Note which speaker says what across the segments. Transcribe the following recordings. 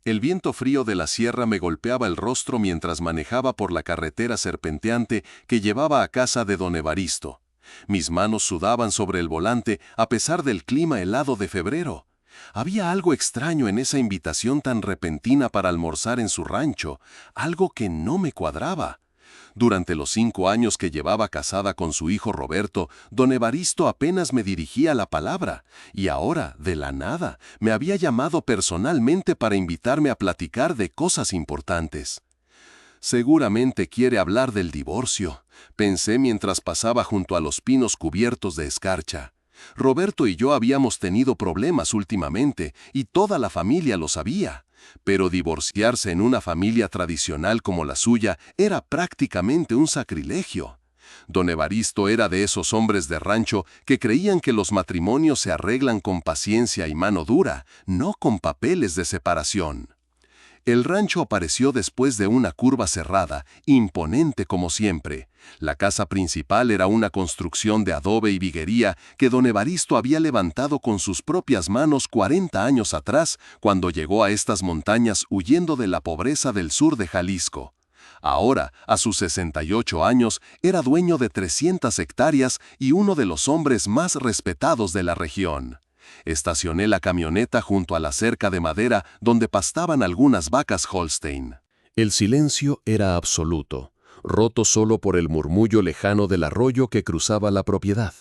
Speaker 1: El viento frío de la sierra me golpeaba el rostro mientras manejaba por la carretera serpenteante que llevaba a casa de don Evaristo. Mis manos sudaban sobre el volante a pesar del clima helado de febrero. Había algo extraño en esa invitación tan repentina para almorzar en su rancho, algo que no me cuadraba. Durante los 5 años que llevaba casada con su hijo Roberto, don Evaristo apenas me dirigía la palabra, y ahora, de la nada, me había llamado personalmente para invitarme a platicar de cosas importantes. Seguramente quiere hablar del divorcio, pensé mientras pasaba junto a los pinos cubiertos de escarcha. Roberto y yo habíamos tenido problemas últimamente, y toda la familia lo sabía. Pero divorciarse en una familia tradicional como la suya era prácticamente un sacrilegio. Don Evaristo era de esos hombres de rancho que creían que los matrimonios se arreglan con paciencia y mano dura, no con papeles de separación. El rancho apareció después de una curva cerrada, imponente como siempre. La casa principal era una construcción de adobe y viguería que don Evaristo había levantado con sus propias manos 40 años atrás, cuando llegó a estas montañas huyendo de la pobreza del sur de Jalisco. Ahora, a sus 68 años, era dueño de 300 hectáreas y uno de los hombres más respetados de la región. Estacioné la camioneta junto a la cerca de madera donde pastaban algunas vacas Holstein.
Speaker 2: El silencio era absoluto, roto solo por el murmullo lejano del arroyo que cruzaba la propiedad.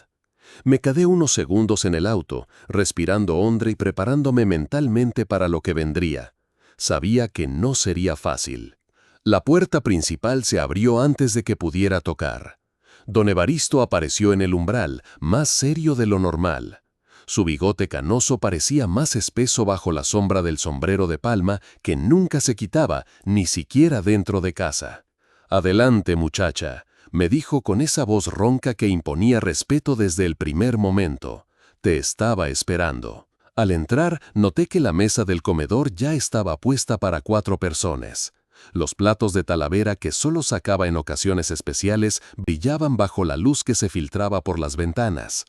Speaker 2: Me quedé unos segundos en el auto, respirando hondo y preparándome mentalmente para lo que vendría. Sabía que no sería fácil. La puerta principal se abrió antes de que pudiera tocar. Don Evaristo apareció en el umbral, más serio de lo normal. Su bigote canoso parecía más espeso bajo la sombra del sombrero de palma que nunca se quitaba, ni siquiera dentro de casa. «Adelante, muchacha», me dijo con esa voz ronca que imponía respeto desde el primer momento. «Te estaba esperando». Al entrar, noté que la mesa del comedor ya estaba puesta para 4 personas. Los platos de Talavera que solo sacaba en ocasiones especiales brillaban bajo la luz que se filtraba por las ventanas.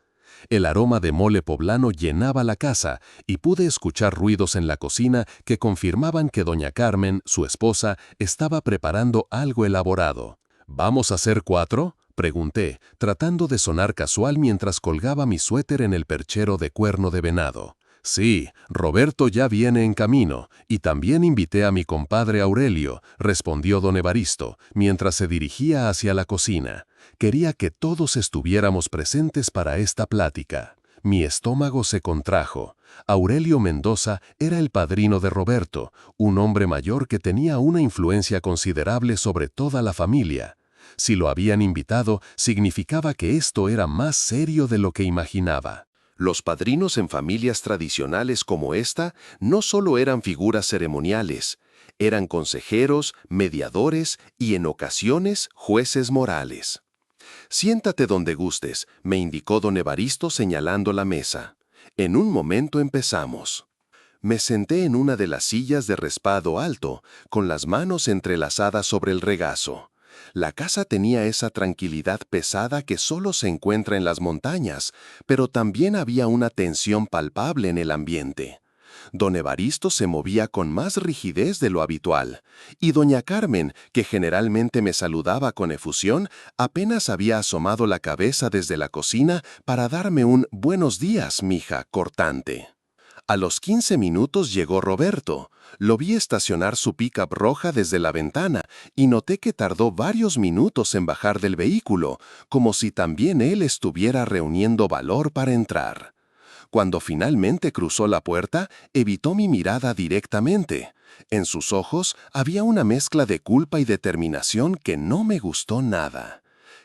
Speaker 2: El aroma de mole poblano llenaba la casa y pude escuchar ruidos en la cocina que confirmaban que doña Carmen, su esposa, estaba preparando algo elaborado. «¿Vamos a hacer 4?», pregunté, tratando de sonar casual mientras colgaba mi suéter en el perchero de cuerno de venado. «Sí, Roberto ya viene en camino, y también invité a mi compadre Aurelio», respondió don Evaristo, mientras se dirigía hacia la cocina. Quería que todos estuviéramos presentes para esta plática. Mi estómago se contrajo. Aurelio Mendoza era el padrino de Roberto, un hombre mayor que tenía una influencia considerable sobre toda la familia. Si lo habían invitado, significaba que esto era más serio de lo que imaginaba.
Speaker 3: Los padrinos en familias tradicionales como esta no solo eran figuras ceremoniales, eran consejeros, mediadores y en ocasiones jueces morales. «Siéntate donde gustes», me indicó don Evaristo señalando la mesa. En un momento empezamos. Me senté en una de las sillas de respaldo alto, con las manos entrelazadas sobre el regazo. La casa tenía esa tranquilidad pesada que solo se encuentra en las montañas, pero también había una tensión palpable en el ambiente. Don Evaristo se movía con más rigidez de lo habitual, y doña Carmen, que generalmente me saludaba con efusión, apenas había asomado la cabeza desde la cocina para darme un «buenos días, mija» cortante. A los 15 minutos llegó Roberto. Lo vi estacionar su pick-up roja desde la ventana y noté que tardó varios minutos en bajar del vehículo, como si también él estuviera reuniendo valor para entrar. Cuando finalmente cruzó la puerta, evitó mi mirada directamente. En sus ojos había una mezcla de culpa y determinación que no me gustó nada.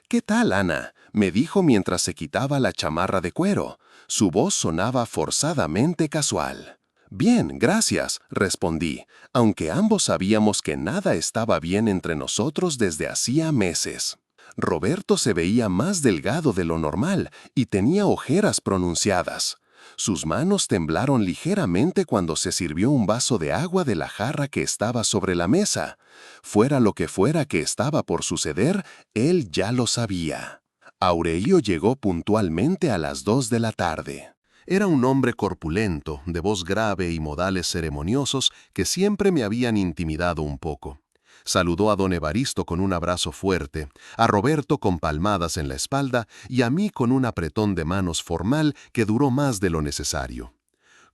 Speaker 3: «¿Qué tal, Ana?», me dijo mientras se quitaba la chamarra de cuero. Su voz sonaba forzadamente casual. «Bien, gracias», respondí, aunque ambos sabíamos que nada estaba bien entre nosotros desde hacía meses. Roberto se veía más delgado de lo normal y tenía ojeras pronunciadas. Sus manos temblaron ligeramente cuando se sirvió un vaso de agua de la jarra que estaba sobre la mesa. Fuera lo que fuera que estaba por suceder, él ya lo sabía. Aurelio llegó puntualmente a las 2 de la tarde. Era un hombre corpulento, de voz grave y modales ceremoniosos que siempre me habían intimidado un poco. Saludó a don Evaristo con un abrazo fuerte, a Roberto con palmadas en la espalda y a mí con un apretón de manos formal que duró más de lo necesario.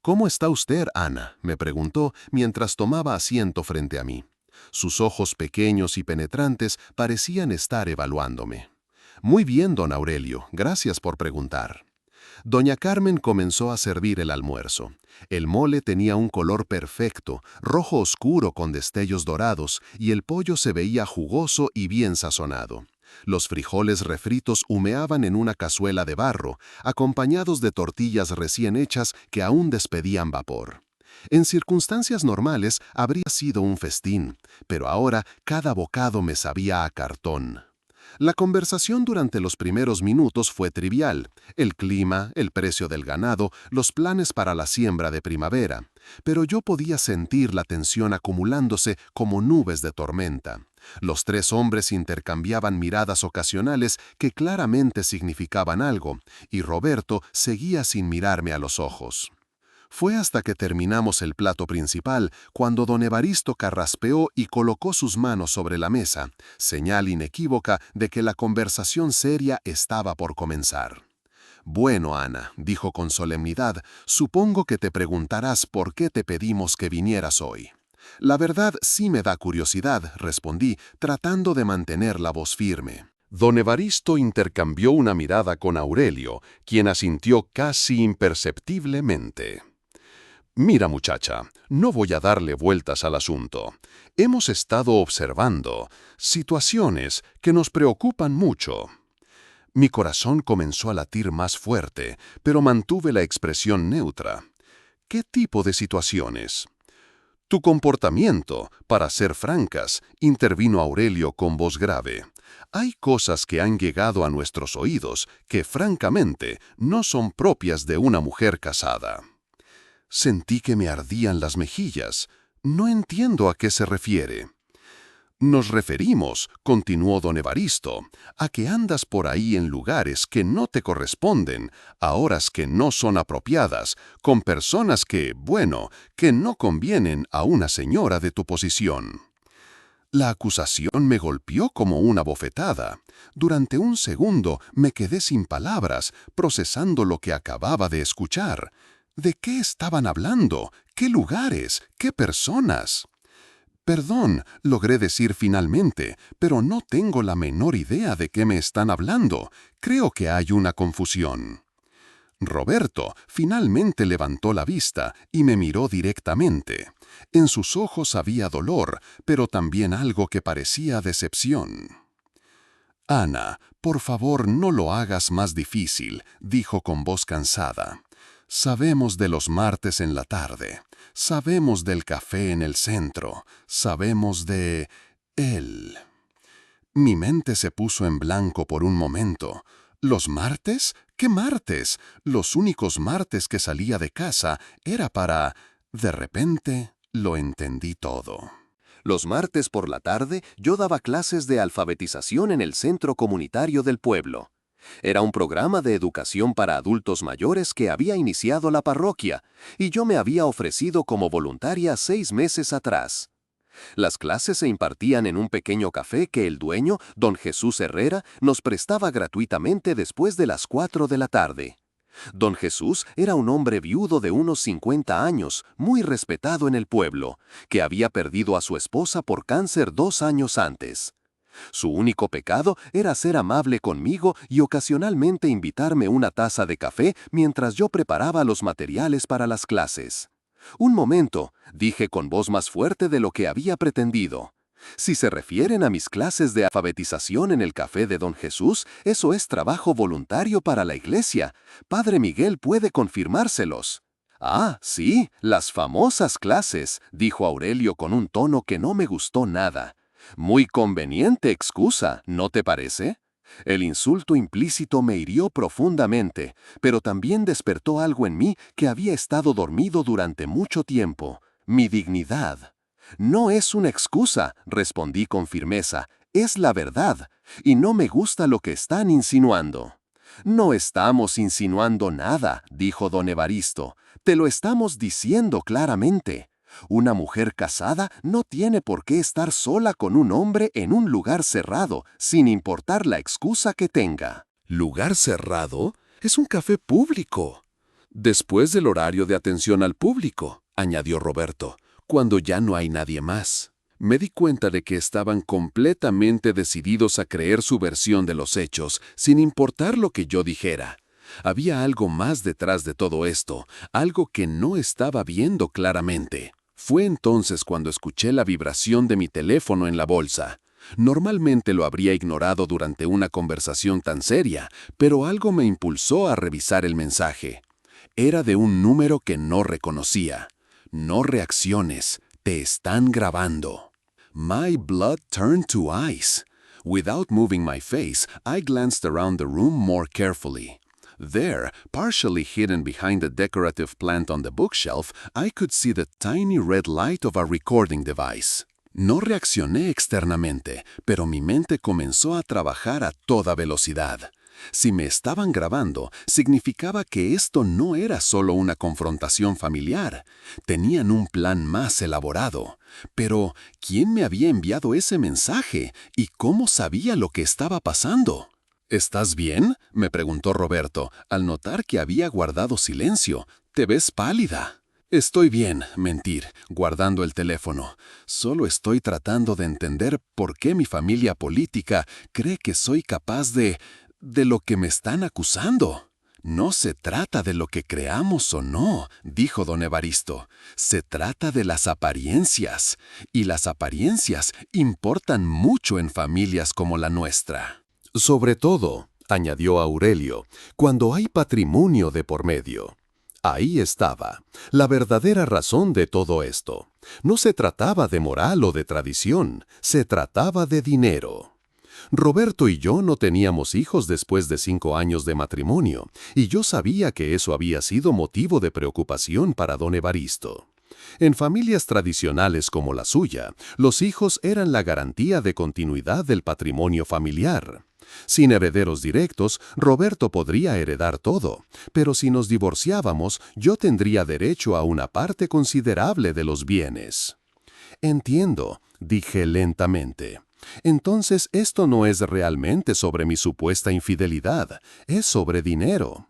Speaker 3: «¿Cómo está usted, Ana?», me preguntó mientras tomaba asiento frente a mí. Sus ojos pequeños y penetrantes parecían estar evaluándome. «Muy bien, don Aurelio, gracias por preguntar». Doña Carmen comenzó a servir el almuerzo. El mole tenía un color perfecto, rojo oscuro con destellos dorados, y el pollo se veía jugoso y bien sazonado. Los frijoles refritos humeaban en una cazuela de barro, acompañados de tortillas recién hechas que aún despedían vapor. En circunstancias normales habría sido un festín, pero ahora cada bocado me sabía a cartón. La conversación durante los primeros minutos fue trivial: el clima, el precio del ganado, los planes para la siembra de primavera. Pero yo podía sentir la tensión acumulándose como nubes de tormenta. Los tres hombres intercambiaban miradas ocasionales que claramente significaban algo, y Roberto seguía sin mirarme a los ojos. Fue hasta que terminamos el plato principal cuando don Evaristo carraspeó y colocó sus manos sobre la mesa, señal inequívoca de que la conversación seria estaba por comenzar. «Bueno, Ana», dijo con solemnidad, «supongo que te preguntarás por qué te pedimos que vinieras hoy». «La verdad sí me da curiosidad», respondí, tratando de mantener la voz firme.
Speaker 2: Don Evaristo intercambió una mirada con Aurelio, quien asintió casi imperceptiblemente. «Mira, muchacha, no voy a darle vueltas al asunto. Hemos estado observando situaciones que nos preocupan mucho». Mi corazón comenzó a latir más fuerte, pero mantuve la expresión neutra. «¿Qué tipo de situaciones?» «Tu comportamiento, para ser francas», intervino Aurelio con voz grave. «Hay cosas que han llegado a nuestros oídos que, francamente, no son propias de una mujer casada». Sentí que me ardían las mejillas. «No entiendo a qué se refiere». «Nos referimos», continuó don Evaristo, «a que andas por ahí en lugares que no te corresponden, a horas que no son apropiadas, con personas que, bueno, que no convienen a una señora de tu posición». La acusación me golpeó como una bofetada. Durante un segundo me quedé sin palabras, procesando lo que acababa de escuchar. ¿De qué estaban hablando? ¿Qué lugares? ¿Qué personas? «Perdón», logré decir finalmente, «pero no tengo la menor idea de qué me están hablando. Creo que hay una confusión». Roberto finalmente levantó la vista y me miró directamente. En sus ojos había dolor, pero también algo que parecía decepción. «Ana, por favor, no lo hagas más difícil», dijo con voz cansada. «Sabemos de los martes en la tarde, sabemos del café en el centro, sabemos de él». Mi mente se puso en blanco por un momento. ¿Los martes? ¿Qué martes? Los únicos martes que salía de casa era para... De repente, lo entendí todo.
Speaker 3: Los martes por la tarde yo daba clases de alfabetización en el centro comunitario del pueblo. Era un programa de educación para adultos mayores que había iniciado la parroquia, y yo me había ofrecido como voluntaria 6 meses atrás. Las clases se impartían en un pequeño café que el dueño, don Jesús Herrera, nos prestaba gratuitamente después de las 4 de la tarde. Don Jesús era un hombre viudo de unos 50 años, muy respetado en el pueblo, que había perdido a su esposa por cáncer 2 años antes. Su único pecado era ser amable conmigo y ocasionalmente invitarme una taza de café mientras yo preparaba los materiales para las clases. «Un momento», dije con voz más fuerte de lo que había pretendido. «Si se refieren a mis clases de alfabetización en el café de don Jesús, eso es trabajo voluntario para la iglesia. Padre Miguel puede confirmárselos». «Ah, sí, las famosas clases», dijo Aurelio con un tono que no me gustó nada. «Muy conveniente excusa, ¿no te parece?» El insulto implícito me hirió profundamente, pero también despertó algo en mí que había estado dormido durante mucho tiempo: mi dignidad. «No es una excusa», respondí con firmeza, «es la verdad, y no me gusta lo que están insinuando».
Speaker 2: No estamos insinuando nada, dijo don Evaristo. Te lo estamos diciendo claramente. Una mujer casada no tiene por qué estar sola con un hombre en un lugar cerrado, sin importar la excusa que tenga.
Speaker 3: ¿Lugar cerrado? Es un café público. Después del horario de atención al público, añadió Roberto, cuando ya no hay nadie más. Me di cuenta de que estaban completamente decididos a creer su versión de los hechos, sin importar lo que yo dijera. Había algo más detrás de todo esto, algo que no estaba viendo claramente. Fue entonces cuando escuché la vibración de mi teléfono en la bolsa. Normalmente lo habría ignorado durante una conversación tan seria, pero algo me impulsó a revisar el mensaje. Era de un número que no reconocía. No reacciones, te están grabando. My blood turned to ice. Without moving my face, I glanced around the room more carefully. There, partially hidden behind the decorative plant on the bookshelf, I could see the tiny red light of a recording device. No reaccioné externamente, pero mi mente comenzó a trabajar a toda velocidad. Si me estaban grabando, significaba que esto no era solo una confrontación familiar. Tenían un plan más elaborado. Pero, ¿quién me había enviado ese mensaje? ¿Y cómo sabía lo que estaba pasando? ¿Estás bien?, me preguntó Roberto, al notar que había guardado silencio. Te ves pálida. Estoy bien, mentir, guardando el teléfono. Solo estoy tratando de entender por qué mi familia política cree que soy capaz de lo que me están acusando. No se trata de lo que creamos o no, dijo don Evaristo. Se trata de las apariencias. Y las apariencias importan mucho en familias como la nuestra.
Speaker 2: Sobre todo, añadió Aurelio, cuando hay patrimonio de por medio. Ahí estaba, la verdadera razón de todo esto. No se trataba de moral o de tradición, se trataba de dinero. Roberto y yo no teníamos hijos después de 5 años de matrimonio, y yo sabía que eso había sido motivo de preocupación para don Evaristo. En familias tradicionales como la suya, los hijos eran la garantía de continuidad del patrimonio familiar. Sin herederos directos, Roberto podría heredar todo, pero si nos divorciábamos, yo tendría derecho a una parte considerable de los bienes. Entiendo, dije lentamente. Entonces esto no es realmente sobre mi supuesta infidelidad, es sobre dinero.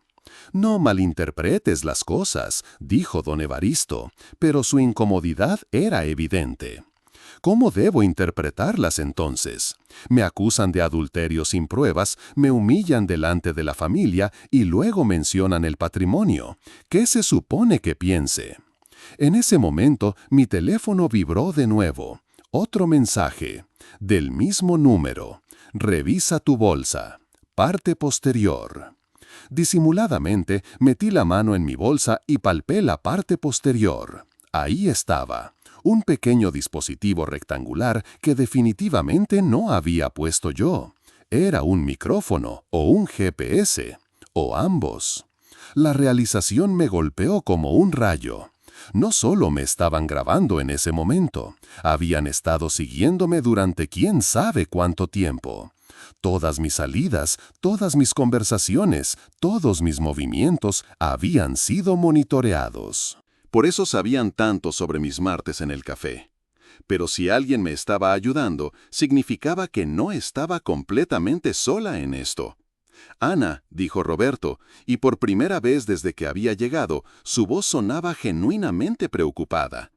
Speaker 2: No malinterpretes las cosas, dijo don Evaristo, pero su incomodidad era evidente. ¿Cómo debo interpretarlas entonces? Me acusan de adulterio sin pruebas, me humillan delante de la familia y luego mencionan el patrimonio. ¿Qué se supone que piense? En ese momento, mi teléfono vibró de nuevo. Otro mensaje. Del mismo número. Revisa tu bolsa. Parte posterior. Disimuladamente, metí la mano en mi bolsa y palpé la parte posterior. Ahí estaba. Un pequeño dispositivo rectangular que definitivamente no había puesto yo. Era un micrófono o un GPS, o ambos. La realización me golpeó como un rayo. No solo me estaban grabando en ese momento, habían estado siguiéndome durante quién sabe cuánto tiempo. Todas mis salidas, todas mis conversaciones, todos mis movimientos habían sido monitoreados.
Speaker 1: Por eso sabían tanto sobre mis martes en el café. Pero si alguien me estaba ayudando, significaba que no estaba completamente sola en esto. Ana, dijo Roberto, y por primera vez desde que había llegado, su voz sonaba genuinamente preocupada.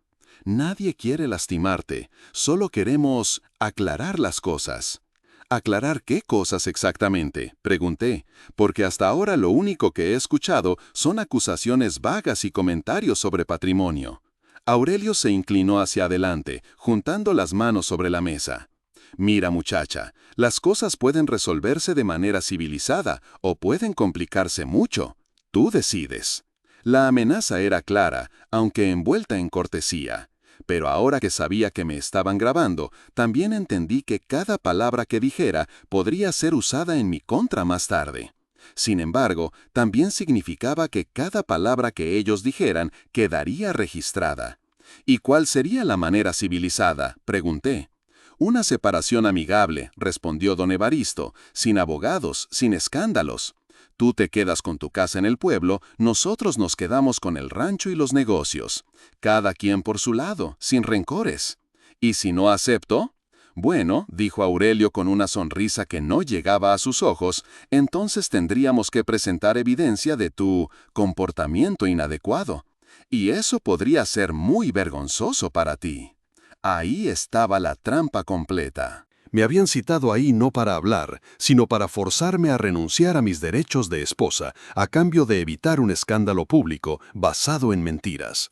Speaker 1: Nadie quiere lastimarte, solo queremos aclarar las cosas. ¿Aclarar qué cosas exactamente?, pregunté, porque hasta ahora lo único que he escuchado son acusaciones vagas y comentarios sobre patrimonio. Aurelio se inclinó hacia adelante, juntando las manos sobre la mesa. Mira, muchacha, las cosas pueden resolverse de manera civilizada o pueden complicarse mucho. Tú decides. La amenaza era clara, aunque envuelta en cortesía. Pero ahora que sabía que me estaban grabando, también entendí que cada palabra que dijera podría ser usada en mi contra más tarde. Sin embargo, también significaba que cada palabra que ellos dijeran quedaría registrada. ¿Y cuál sería la manera civilizada?, pregunté. Una separación amigable, respondió don Evaristo, sin abogados, sin escándalos. tú te quedas con tu casa en el pueblo, nosotros nos quedamos con el rancho y los negocios. Cada quien por su lado, sin rencores. ¿Y si no acepto? Bueno, dijo Aurelio con una sonrisa que no llegaba a sus ojos, entonces tendríamos que presentar evidencia de tu comportamiento inadecuado. Y eso podría ser muy vergonzoso para ti. Ahí estaba la trampa completa.
Speaker 2: Me habían citado ahí no para hablar, sino para forzarme a renunciar a mis derechos de esposa, a cambio de evitar un escándalo público basado en mentiras.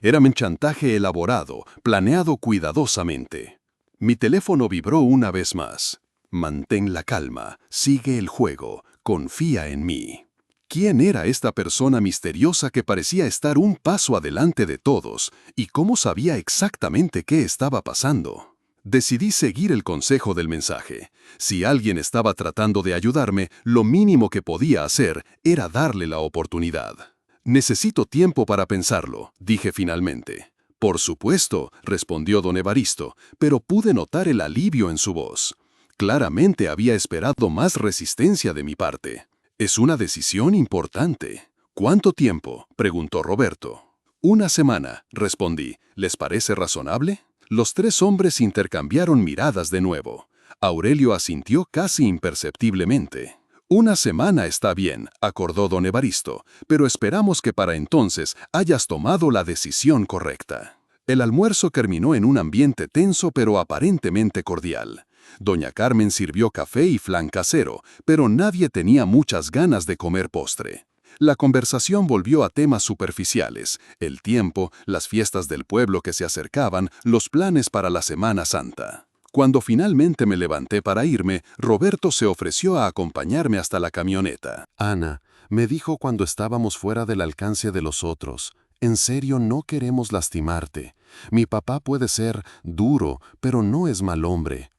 Speaker 2: Era un chantaje elaborado, planeado cuidadosamente. Mi teléfono vibró una vez más. Mantén la calma, sigue el juego, confía en mí. ¿Quién era esta persona misteriosa que parecía estar un paso adelante de todos y cómo sabía exactamente qué estaba pasando? Decidí seguir el consejo del mensaje. Si alguien estaba tratando de ayudarme, lo mínimo que podía hacer era darle la oportunidad. Necesito tiempo para pensarlo, dije finalmente. Por supuesto, respondió don Evaristo, pero pude notar el alivio en su voz. Claramente había esperado más resistencia de mi parte. Es una decisión importante. ¿Cuánto tiempo?, preguntó Roberto. 1 semana, respondí. ¿Les parece razonable? Los 3 hombres intercambiaron miradas de nuevo. Aurelio asintió casi imperceptiblemente. 1 semana está bien, acordó don Evaristo, pero esperamos que para entonces hayas tomado la decisión correcta. El almuerzo terminó en un ambiente tenso pero aparentemente cordial. Doña Carmen sirvió café y flan casero, pero nadie tenía muchas ganas de comer postre. La conversación volvió a temas superficiales, el tiempo, las fiestas del pueblo que se acercaban, los planes para la Semana Santa. Cuando finalmente me levanté para irme, Roberto se ofreció a acompañarme hasta la camioneta.
Speaker 3: Ana, me dijo cuando estábamos fuera del alcance de los otros, en serio no queremos lastimarte. Mi papá puede ser duro, pero no es mal hombre.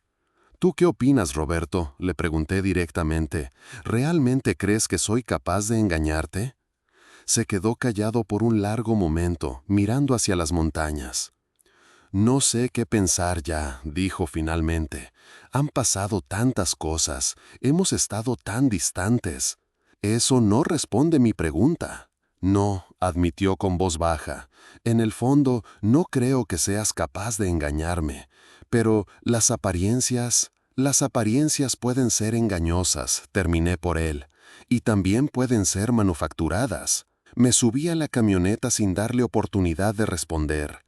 Speaker 3: ¿Tú qué opinas, Roberto?, le pregunté directamente. ¿Realmente crees que soy capaz de engañarte? Se quedó callado por un largo momento, mirando hacia las montañas. No sé qué pensar ya, dijo finalmente. Han pasado tantas cosas, hemos estado tan distantes. Eso no responde mi pregunta. No, admitió con voz baja. En el fondo, no creo que seas capaz de engañarme. Pero las apariencias pueden ser engañosas, terminé por él, y también pueden ser manufacturadas. Me subí a la camioneta sin darle oportunidad de responder.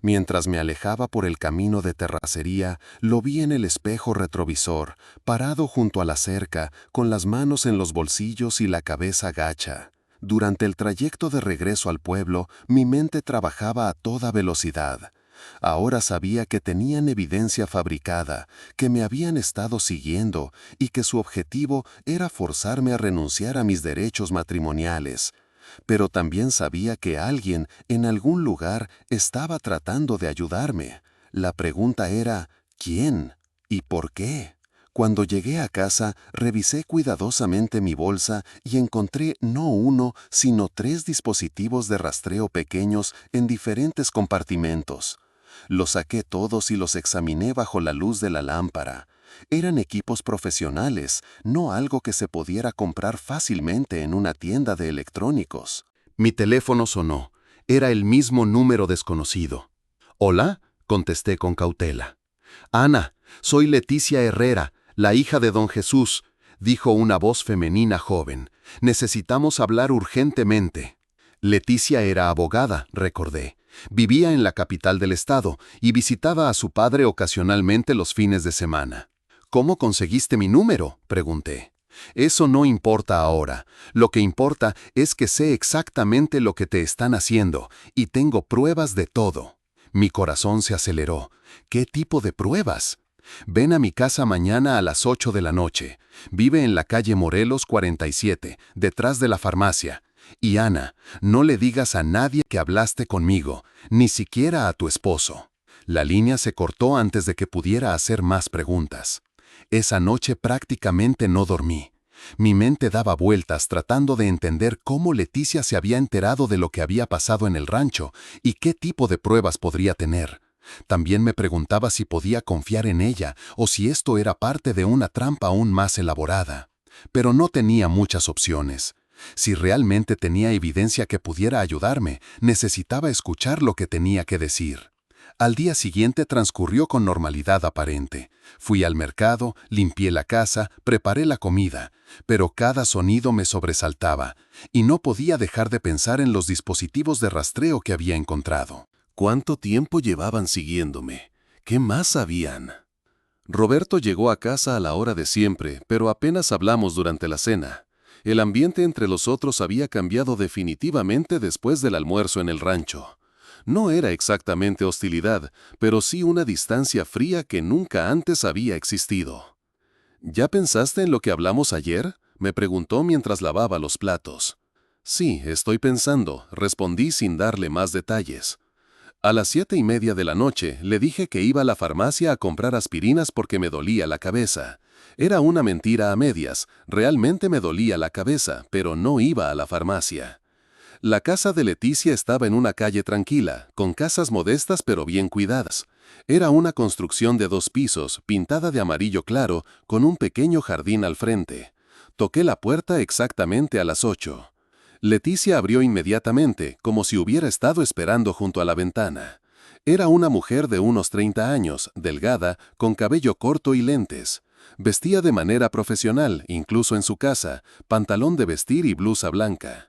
Speaker 3: Mientras me alejaba por el camino de terracería, lo vi en el espejo retrovisor, parado junto a la cerca, con las manos en los bolsillos y la cabeza gacha. Durante el trayecto de regreso al pueblo, mi mente trabajaba a toda velocidad. Ahora sabía que tenían evidencia fabricada, que me habían estado siguiendo y que su objetivo era forzarme a renunciar a mis derechos matrimoniales. Pero también sabía que alguien, en algún lugar, estaba tratando de ayudarme. La pregunta era, ¿quién? ¿Y por qué? Cuando llegué a casa, revisé cuidadosamente mi bolsa y encontré no 1, sino 3 dispositivos de rastreo pequeños en diferentes compartimentos. Los saqué todos y los examiné bajo la luz de la lámpara. Eran equipos profesionales, no algo que se pudiera comprar fácilmente en una tienda de electrónicos. Mi teléfono sonó. Era el mismo número desconocido. «¿Hola?», contesté con cautela. «Ana, soy Leticia Herrera, la hija de don Jesús», dijo una voz femenina joven. «Necesitamos hablar urgentemente». Leticia era abogada, recordé. Vivía en la capital del estado y visitaba a su padre ocasionalmente los fines de semana. «¿Cómo conseguiste mi número?», pregunté. «Eso no importa ahora. Lo que importa es que sé exactamente lo que te están haciendo y tengo pruebas de todo». Mi corazón se aceleró. ¿Qué tipo de pruebas? «Ven a mi casa mañana a las 8 de la noche. Vive en la calle Morelos 47, detrás de la farmacia. Y Ana, no le digas a nadie que hablaste conmigo, ni siquiera a tu esposo». La línea se cortó antes de que pudiera hacer más preguntas. Esa noche prácticamente no dormí. Mi mente daba vueltas tratando de entender cómo Leticia se había enterado de lo que había pasado en el rancho y qué tipo de pruebas podría tener. También me preguntaba si podía confiar en ella o si esto era parte de una trampa aún más elaborada.
Speaker 4: Pero no tenía muchas opciones. Si realmente tenía evidencia que pudiera ayudarme, necesitaba escuchar lo que tenía que decir. Al día siguiente transcurrió con normalidad aparente. Fui al mercado, limpié la casa, preparé la comida, pero cada sonido me sobresaltaba, y no podía dejar de pensar en los dispositivos de rastreo que había encontrado.
Speaker 2: ¿Cuánto tiempo llevaban siguiéndome? ¿Qué más sabían? Roberto llegó a casa a la hora de siempre, pero apenas hablamos durante la cena. El ambiente entre los otros había cambiado definitivamente después del almuerzo en el rancho. No era exactamente hostilidad, pero sí una distancia fría que nunca antes había existido. ¿Ya pensaste en lo que hablamos ayer?, me preguntó mientras lavaba los platos. Sí, estoy pensando, respondí sin darle más detalles. A las 7:30 de la noche le dije que iba a la farmacia a comprar aspirinas porque me dolía la cabeza. Era una mentira a medias, realmente me dolía la cabeza, pero no iba a la farmacia. La casa de Leticia estaba en una calle tranquila, con casas modestas pero bien cuidadas. Era una construcción de 2 pisos, pintada de amarillo claro, con un pequeño jardín al frente. Toqué la puerta exactamente a las 8. Leticia abrió inmediatamente, como si hubiera estado esperando junto a la ventana. Era una mujer de unos 30 años, delgada, con cabello corto y lentes. Vestía de manera profesional, incluso en su casa, pantalón de vestir y blusa blanca.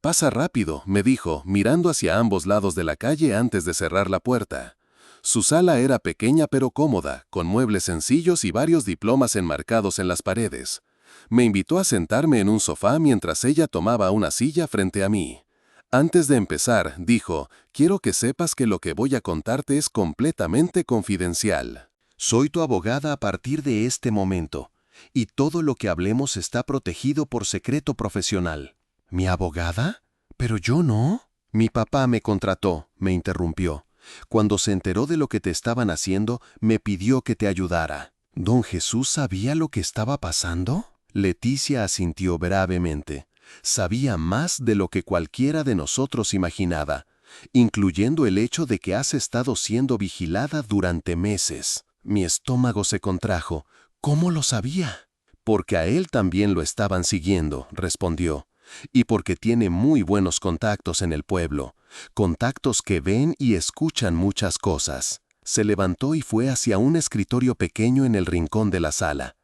Speaker 2: «Pasa rápido», me dijo, mirando hacia ambos lados de la calle antes de cerrar la puerta. Su sala era pequeña pero cómoda, con muebles sencillos y varios diplomas enmarcados en las paredes. Me invitó a sentarme en un sofá mientras ella tomaba una silla frente a mí. Antes de empezar, dijo, «Quiero que sepas que lo que voy a contarte es completamente confidencial. Soy tu abogada a partir de este momento, y todo lo que hablemos está protegido por secreto profesional». «¿Mi abogada? Pero yo no». «Mi papá me contrató», me interrumpió. «Cuando se enteró de lo que te estaban haciendo, me pidió que te ayudara». ¿Don Jesús sabía lo que estaba pasando? Leticia asintió gravemente. Sabía más de lo que cualquiera de nosotros imaginaba, incluyendo el hecho de que has estado siendo vigilada durante meses. Mi estómago se contrajo. ¿Cómo lo sabía? Porque a él también lo estaban siguiendo, respondió. Y porque tiene muy buenos contactos en el pueblo, contactos que ven y escuchan muchas cosas. Se levantó y fue hacia un escritorio pequeño en el rincón de la sala.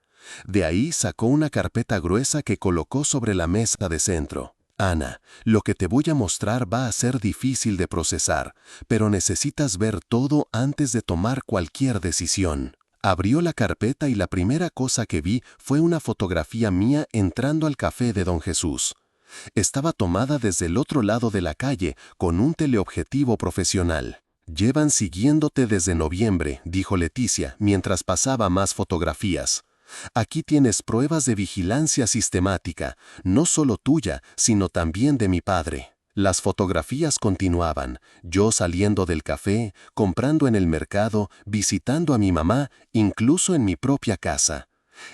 Speaker 2: De ahí sacó una carpeta gruesa que colocó sobre la mesa de centro. «Ana, lo que te voy a mostrar va a ser difícil de procesar, pero necesitas ver todo antes de tomar cualquier decisión». Abrió la carpeta y la primera cosa que vi fue una fotografía mía entrando al café de Don Jesús. Estaba tomada desde el otro lado de la calle con un teleobjetivo profesional. «Llevan siguiéndote desde noviembre», dijo Leticia mientras pasaba más fotografías. «Aquí tienes pruebas de vigilancia sistemática, no solo tuya, sino también de mi padre». Las fotografías continuaban, yo saliendo del café, comprando en el mercado, visitando a mi mamá, incluso en mi propia casa.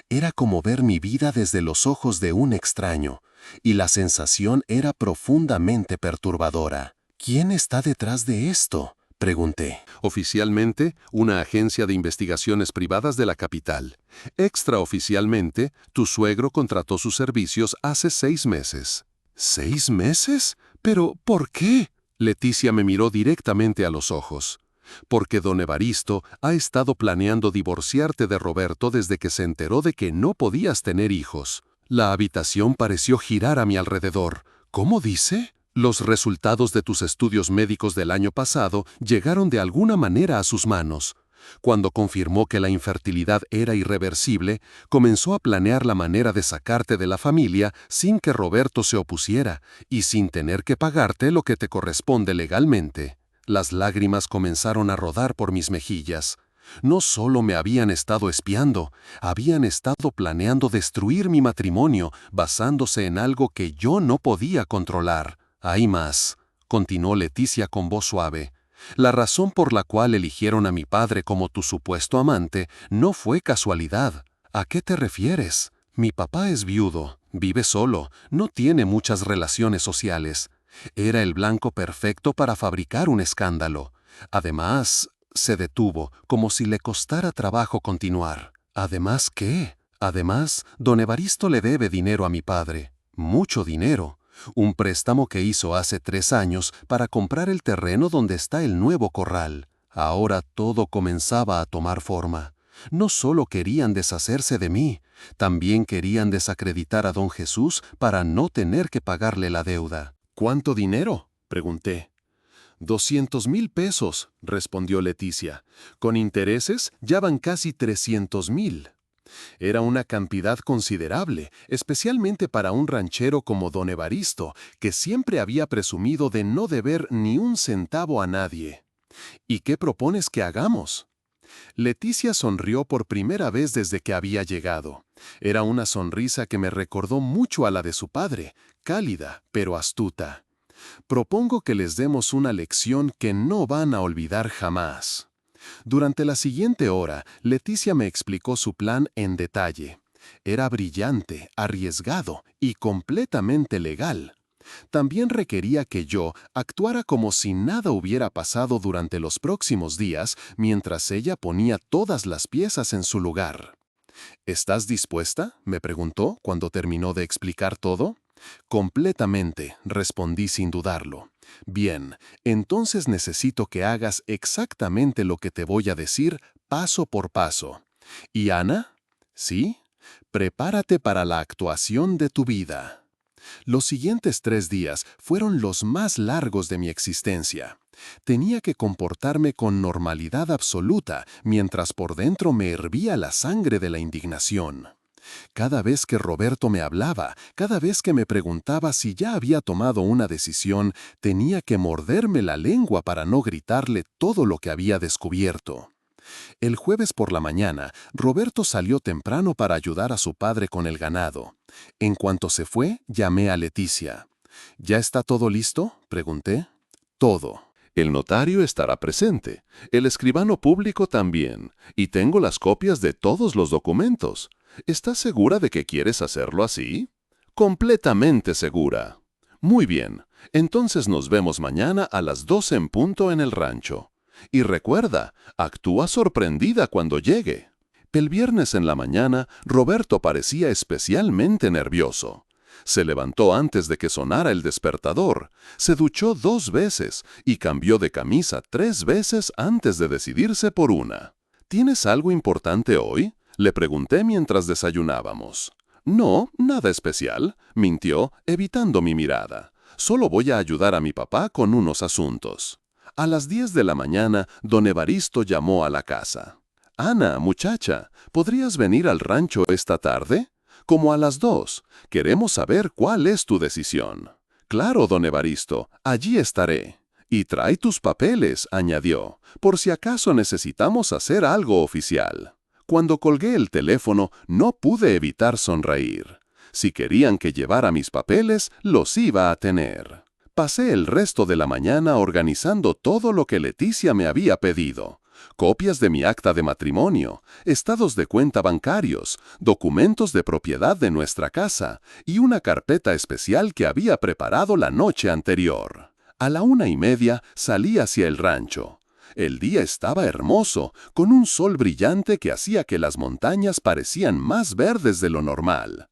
Speaker 2: Era como ver mi vida desde los ojos de un extraño, y la sensación era profundamente perturbadora. ¿Quién está detrás de esto?, pregunté. Oficialmente, una agencia de investigaciones privadas de la capital. Extraoficialmente, tu suegro contrató sus servicios hace 6 meses. ¿6 meses? ¿Pero por qué? Leticia me miró directamente a los ojos. Porque don Evaristo ha estado planeando divorciarte de Roberto desde que se enteró de que no podías tener hijos. La habitación pareció girar a mi alrededor. ¿Cómo dice? Los resultados de tus estudios médicos del año pasado llegaron de alguna manera a sus manos. Cuando confirmó que la infertilidad era irreversible, comenzó a planear la manera de sacarte de la familia sin que Roberto se opusiera y sin tener que pagarte lo que te corresponde legalmente. Las lágrimas comenzaron a rodar por mis mejillas. No solo me habían estado espiando, habían estado planeando destruir mi matrimonio basándose en algo que yo no podía controlar. Hay más, continuó Leticia con voz suave. La razón por la cual eligieron a mi padre como tu supuesto amante no fue casualidad. ¿A qué te refieres? Mi papá es viudo, vive solo, no tiene muchas relaciones sociales. Era el blanco perfecto para fabricar un escándalo. Además, se detuvo, como si le costara trabajo continuar. ¿Además qué? Además, don Evaristo le debe dinero a mi padre. Mucho dinero. Un préstamo que hizo hace 3 años para comprar el terreno donde está el nuevo corral. Ahora todo comenzaba a tomar forma. No solo querían deshacerse de mí, también querían desacreditar a don Jesús para no tener que pagarle la deuda. ¿Cuánto dinero?, pregunté. 200,000 pesos, respondió Leticia. Con intereses ya van casi 300,000. Era una cantidad considerable, especialmente para un ranchero como don Evaristo, que siempre había presumido de no deber ni un centavo a nadie. ¿Y qué propones que hagamos? Leticia sonrió por primera vez desde que había llegado. Era una sonrisa que me recordó mucho a la de su padre, cálida pero astuta. Propongo que les demos una lección que no van a olvidar jamás. Durante la siguiente hora, Leticia me explicó su plan en detalle. Era brillante, arriesgado y completamente legal. También requería que yo actuara como si nada hubiera pasado durante los próximos días, mientras ella ponía todas las piezas en su lugar. ¿Estás dispuesta?, me preguntó cuando terminó de explicar todo. Completamente, respondí sin dudarlo. Bien, entonces necesito que hagas exactamente lo que te voy a decir paso por paso. ¿Y Ana? ¿Sí? Prepárate para la actuación de tu vida. Los siguientes 3 días fueron los más largos de mi existencia. Tenía que comportarme con normalidad absoluta, mientras por dentro me hervía la sangre de la indignación. Cada vez que Roberto me hablaba, cada vez que me preguntaba si ya había tomado una decisión, tenía que morderme la lengua para no gritarle todo lo que había descubierto. El jueves por la mañana, Roberto salió temprano para ayudar a su padre con el ganado. En cuanto se fue, llamé a Leticia. ¿Ya está todo listo?, pregunté. Todo.
Speaker 3: El notario estará presente, el escribano público también, y tengo las copias de todos los documentos. ¿Estás segura de que quieres hacerlo así? Completamente segura. Muy bien, entonces nos vemos mañana a las 12 en punto en el rancho. Y recuerda, actúa sorprendida cuando llegue. El viernes en la mañana, Roberto parecía especialmente nervioso. Se levantó antes de que sonara el despertador, se duchó 2 veces y cambió de camisa 3 veces antes de decidirse por una. ¿Tienes algo importante hoy?, le pregunté mientras desayunábamos. No, nada especial, mintió, evitando mi mirada. Solo voy a ayudar a mi papá con unos asuntos. A las 10 de la mañana, don Evaristo llamó a la casa. Ana, muchacha, ¿podrías venir al rancho esta tarde? Como a las 2. Queremos saber cuál es tu decisión. Claro, don Evaristo, allí estaré. Y trae tus papeles, añadió, por si acaso necesitamos hacer algo oficial. Cuando colgué el teléfono, no pude evitar sonreír. Si querían que llevara mis papeles, los iba a tener. Pasé el resto de la mañana organizando todo lo que Leticia me había pedido. Copias de mi acta de matrimonio, estados de cuenta bancarios, documentos de propiedad de nuestra casa y una carpeta especial que había preparado la noche anterior. A la 1:30 salí hacia el rancho. El día estaba hermoso, con un sol brillante que hacía que las montañas parecían más verdes de lo normal.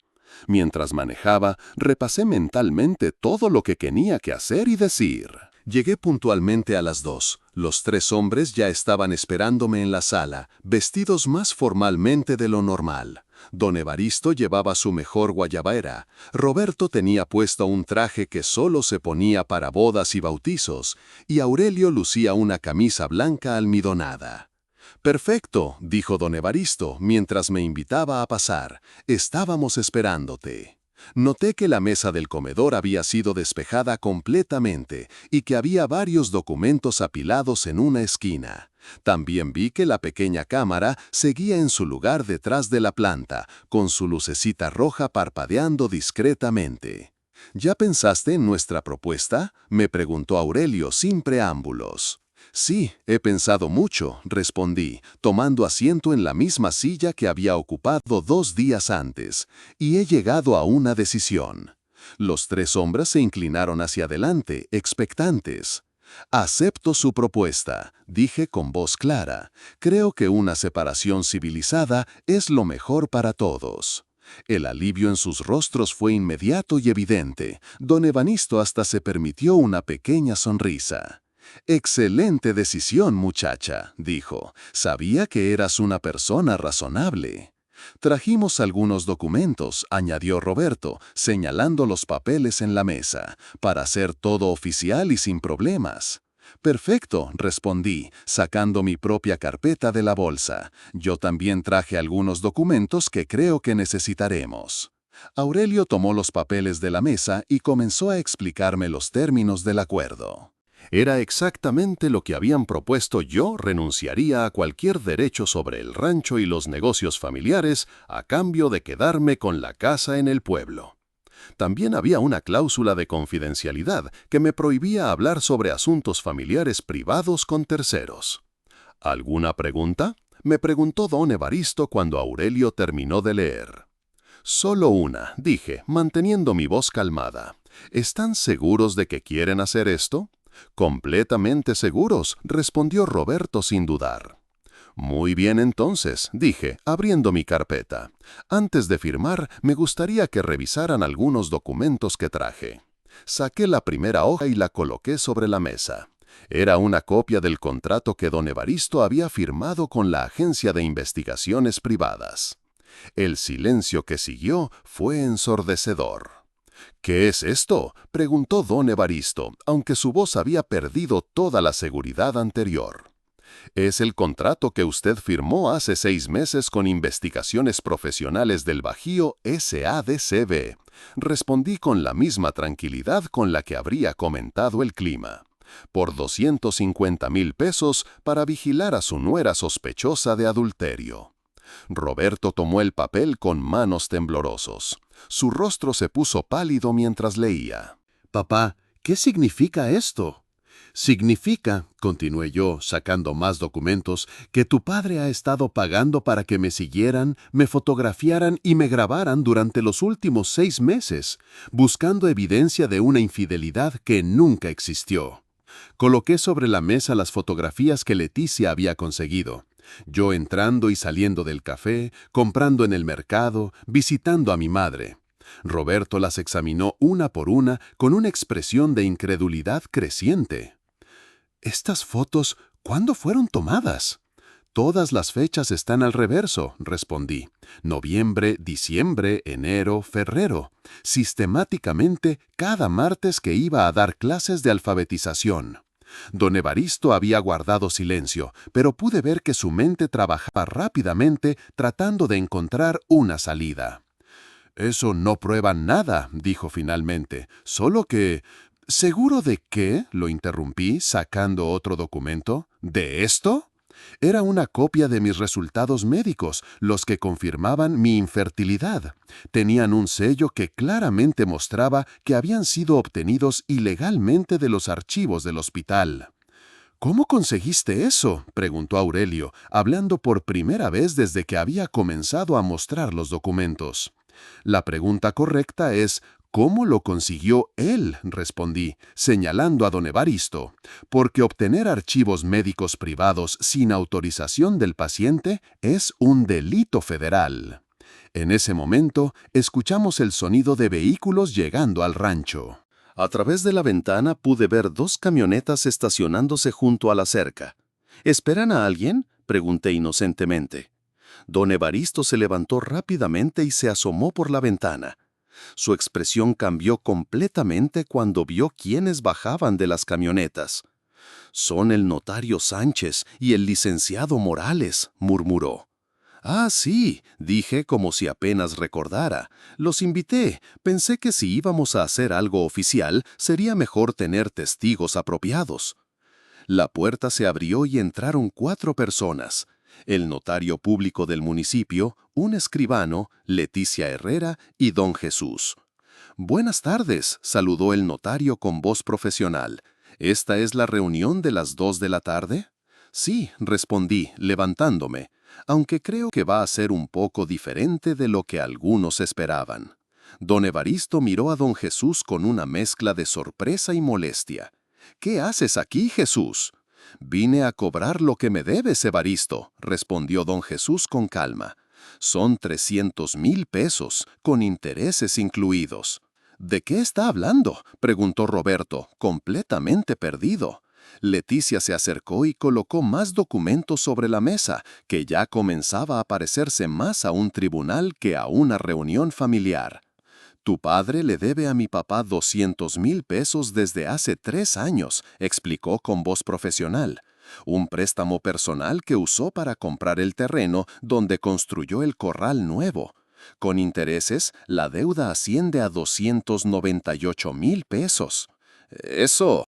Speaker 3: Mientras manejaba, repasé mentalmente todo lo que tenía que hacer y decir.
Speaker 2: Llegué puntualmente a las 2. Los 3 hombres ya estaban esperándome en la sala, vestidos más formalmente de lo normal. Don Evaristo llevaba su mejor guayabera. Roberto tenía puesto un traje que solo se ponía para bodas y bautizos, y Aurelio lucía una camisa blanca almidonada. «Perfecto», dijo don Evaristo, mientras me invitaba a pasar. «Estábamos esperándote». Noté que la mesa del comedor había sido despejada completamente y que había varios documentos apilados en una esquina. También vi que la pequeña cámara seguía en su lugar detrás de la planta, con su lucecita roja parpadeando discretamente. ¿Ya pensaste en nuestra propuesta?, me preguntó Aurelio sin preámbulos. Sí, he pensado mucho, respondí, tomando asiento en la misma silla que había ocupado 2 días antes, y he llegado a una decisión. Los 3 hombres se inclinaron hacia adelante, expectantes.
Speaker 1: Acepto su propuesta, dije con voz clara. Creo que una separación civilizada es lo mejor para todos. El alivio en sus rostros fue inmediato y evidente. Don Evanisto hasta se permitió una pequeña sonrisa. «Excelente decisión, muchacha», dijo. «Sabía que eras una persona razonable». «Trajimos algunos documentos», añadió Roberto, señalando los papeles en la mesa, «para hacer todo oficial y sin problemas». «Perfecto», respondí, sacando mi propia carpeta de la bolsa. «Yo también traje algunos documentos que creo que necesitaremos». Aurelio tomó los papeles de la mesa y comenzó a explicarme los términos del acuerdo.
Speaker 3: Era exactamente lo que habían propuesto. Yo renunciaría a cualquier derecho sobre el rancho y los negocios familiares a cambio de quedarme con la casa en el pueblo. También había una cláusula de confidencialidad que me prohibía hablar sobre asuntos familiares privados con terceros. ¿Alguna pregunta?, me preguntó don Evaristo cuando Aurelio terminó de leer. Solo una, dije, manteniendo mi voz calmada. ¿Están seguros de que quieren hacer esto? Completamente seguros, respondió Roberto sin dudar. Muy bien entonces, dije, abriendo mi carpeta. Antes de firmar, me gustaría que revisaran algunos documentos que traje. Saqué la primera hoja y la coloqué sobre la mesa. Era una copia del contrato que don Evaristo había firmado con la Agencia de Investigaciones Privadas. El silencio que siguió fue ensordecedor. «¿Qué es esto?», preguntó don Evaristo, aunque su voz había perdido toda la seguridad anterior. «Es el contrato que usted firmó hace 6 meses con Investigaciones Profesionales del Bajío SADCB», respondí con la misma tranquilidad con la que habría comentado el clima. «Por 250,000 pesos para vigilar a su nuera sospechosa de adulterio». Roberto tomó el papel con manos temblorosos. Su rostro se puso pálido mientras leía.
Speaker 2: «Papá, ¿qué significa esto?» «Significa», continué yo, sacando más documentos, «que tu padre ha estado pagando para que me siguieran, me fotografiaran y me grabaran durante los últimos 6 meses, buscando evidencia de una infidelidad que nunca existió». Coloqué sobre la mesa las fotografías que Leticia había conseguido. Yo entrando y saliendo del café, comprando en el mercado, visitando a mi madre. Roberto las examinó una por una con una expresión de incredulidad creciente. «¿Estas fotos cuándo fueron tomadas?» «Todas las fechas están al reverso», respondí. «Noviembre, diciembre, enero, febrero. Sistemáticamente cada martes que iba a dar clases de alfabetización». Don Evaristo había guardado silencio, pero pude ver que su mente trabajaba rápidamente tratando de encontrar una salida. «Eso no prueba nada», dijo finalmente, «solo que...» «¿Seguro de qué?», lo interrumpí, sacando otro documento. «¿De esto?» Era una copia de mis resultados médicos, los que confirmaban mi infertilidad. Tenían un sello que claramente mostraba que habían sido obtenidos ilegalmente de los archivos del hospital. «¿Cómo conseguiste eso?», preguntó Aurelio, hablando por primera vez desde que había comenzado a mostrar los documentos. «La pregunta correcta es, ¿cómo lo consiguió él?», respondí, señalando a don Evaristo, «porque obtener archivos médicos privados sin autorización del paciente es un delito federal». En ese momento, escuchamos el sonido de vehículos llegando al rancho.
Speaker 3: A través de la ventana pude ver 2 camionetas estacionándose junto a la cerca. ¿Esperan a alguien?, pregunté inocentemente. Don Evaristo se levantó rápidamente y se asomó por la ventana. Su expresión cambió completamente cuando vio quiénes bajaban de las camionetas. «Son el notario Sánchez y el licenciado Morales», murmuró. «Ah, sí», dije como si apenas recordara. «Los invité. Pensé que si íbamos a hacer algo oficial, sería mejor tener testigos apropiados». La puerta se abrió y entraron 4 personas. El notario público del municipio, un escribano, Leticia Herrera y don Jesús. «Buenas tardes», saludó el notario con voz profesional. «¿Esta es la reunión de las 2 de la tarde?» «Sí», respondí, levantándome, aunque creo que va a ser un poco diferente de lo que algunos esperaban. Don Evaristo miró a don Jesús con una mezcla de sorpresa y molestia. «¿Qué haces aquí, Jesús?» «Vine a cobrar lo que me debes, Evaristo», respondió don Jesús con calma. «Son 300,000 pesos, con intereses incluidos». «¿De qué está hablando?», preguntó Roberto, completamente perdido. Leticia se acercó y colocó más documentos sobre la mesa, que ya comenzaba a parecerse más a un tribunal que a una reunión familiar. «Tu padre le debe a mi papá 200,000 pesos desde hace 3 años», explicó con voz profesional. «Un préstamo personal que usó para comprar el terreno donde construyó el corral nuevo. Con intereses, la deuda asciende a 298,000 pesos». «Eso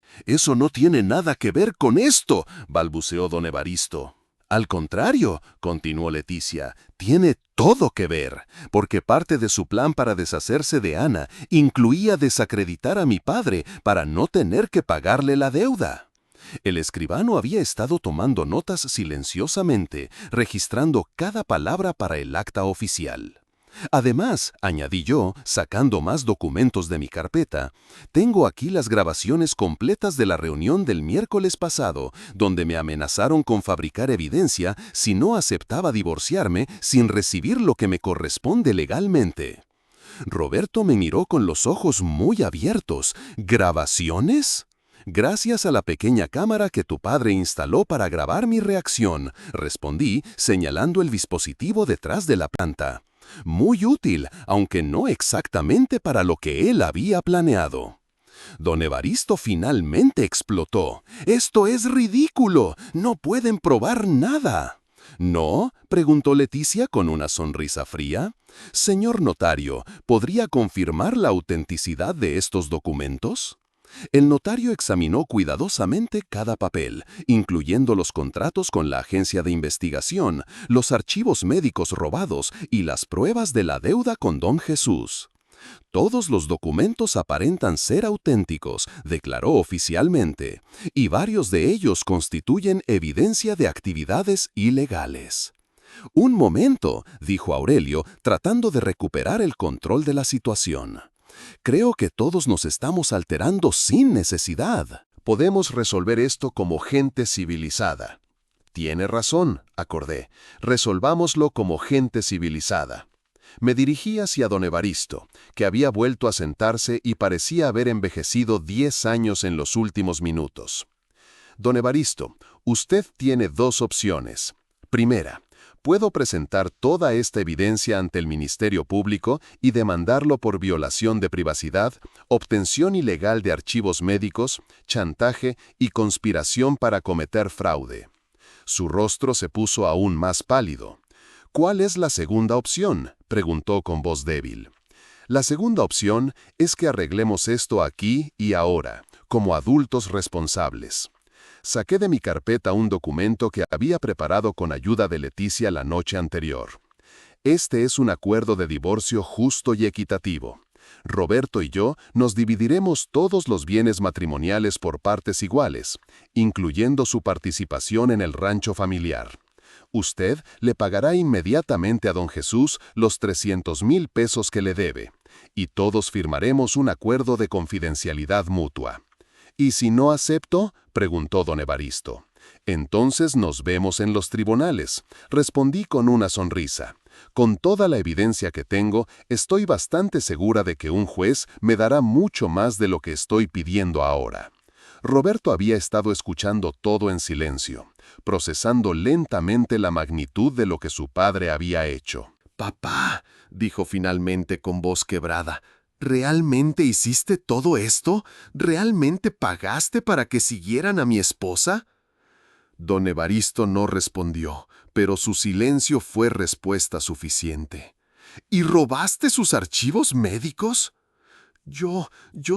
Speaker 3: no tiene nada que ver con esto», balbuceó don Evaristo. «Al contrario», continuó Leticia, «tiene todo que ver, porque parte de su plan para deshacerse de Ana incluía desacreditar a mi padre para no tener que pagarle la deuda». El escribano había estado tomando notas silenciosamente, registrando cada palabra para el acta oficial. «Además», añadí yo, sacando más documentos de mi carpeta, «tengo aquí las grabaciones completas de la reunión del miércoles pasado, donde me amenazaron con fabricar evidencia si no aceptaba divorciarme sin recibir lo que me corresponde legalmente». Roberto me miró con los ojos muy abiertos. «¿Grabaciones?». «Gracias a la pequeña cámara que tu padre instaló para grabar mi reacción», respondí, señalando el dispositivo detrás de la planta. «Muy útil, aunque no exactamente para lo que él había planeado». Don Evaristo finalmente explotó. «¡Esto es ridículo! ¡No pueden probar nada!». «¿No?», preguntó Leticia con una sonrisa fría. «Señor notario, ¿podría confirmar la autenticidad de estos documentos?». El notario examinó cuidadosamente cada papel, incluyendo los contratos con la agencia de investigación, los archivos médicos robados y las pruebas de la deuda con don Jesús. «Todos los documentos aparentan ser auténticos», declaró oficialmente, «y varios de ellos constituyen evidencia de actividades ilegales». «Un momento», dijo Aurelio, tratando de recuperar el control de la situación. «Creo que todos nos estamos alterando sin necesidad. Podemos resolver esto como gente civilizada». «Tiene razón», acordé. «Resolvámoslo como gente civilizada». Me dirigí hacia don Evaristo, que había vuelto a sentarse y parecía haber envejecido 10 años en los últimos minutos. «Don Evaristo, usted tiene 2 opciones. Primera, puedo presentar toda esta evidencia ante el Ministerio Público y demandarlo por violación de privacidad, obtención ilegal de archivos médicos, chantaje y conspiración para cometer fraude». Su rostro se puso aún más pálido. «¿Cuál es la segunda opción?», preguntó con voz débil. «La segunda opción es que arreglemos esto aquí y ahora, como adultos responsables». Saqué de mi carpeta un documento que había preparado con ayuda de Leticia la noche anterior. «Este es un acuerdo de divorcio justo y equitativo. Roberto y yo nos dividiremos todos los bienes matrimoniales por partes iguales, incluyendo su participación en el rancho familiar. Usted le pagará inmediatamente a don Jesús los 300,000 pesos que le debe, y todos firmaremos un acuerdo de confidencialidad mutua». «¿Y si no acepto?», preguntó don Evaristo. «Entonces nos vemos en los tribunales», respondí con una sonrisa. «Con toda la evidencia que tengo, estoy bastante segura de que un juez me dará mucho más de lo que estoy pidiendo ahora». Roberto había estado escuchando todo en silencio, procesando lentamente la magnitud de lo que su padre había hecho. «Papá», dijo finalmente con voz quebrada, «¿realmente hiciste todo esto? ¿Realmente pagaste para que siguieran a mi esposa?». Don Evaristo no respondió, pero su silencio fue respuesta suficiente. «¿Y robaste sus archivos médicos?». Yo